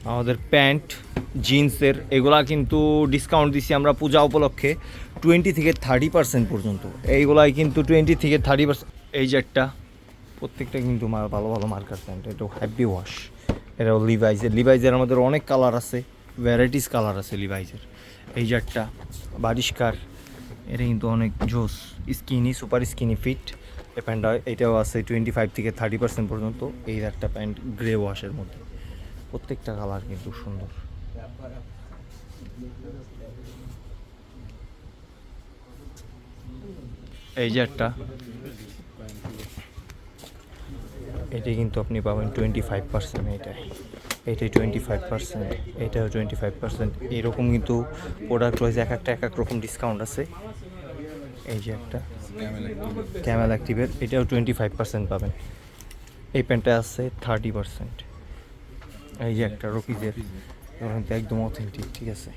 আমাদের প্যান্ট জিন্সের এগুলা কিন্তু ডিসকাউন্ট দিচ্ছি আমরা পূজা উপলক্ষে 20 থেকে 30% পর্যন্ত। এইগুলাই কিন্তু 20 থেকে 30%। এই যে একটা প্রত্যেকটা কিন্তু ভালো ভালো মার্কার প্যান্ট, এটাও হ্যাপি ওয়াশ। এটাও লিভাইজের আমাদের অনেক কালার আছে, ভ্যারাইটিস কালার আছে লিভাইজের। এই যে একটা বারিশকার, এটা কিন্তু অনেক জোস, স্কিনি, সুপার স্কিনি ফিট। এই প্যান্টটা এটাও আছে 25 থেকে 30% পর্যন্ত। এই একটা প্যান্ট গ্রে ওয়াশের মধ্যে, প্রত্যেকটা কালার কিন্তু সুন্দর। এই যে একটা, এটি কিন্তু আপনি পাবেন 25%। এইটাই 25%, এইটাও 25%। এরকম কিন্তু প্রোডাক্ট ওয়াইজ এক এক রকম ডিসকাউন্ট আছে। এই যে একটা ক্যামেল অ্যাক্টিভের, এটাও 25% পাবেন। এই প্যান্টটা আছে 30%। এই যে একটা রকিজের, একদম অথেন্টিক, ঠিক আছে।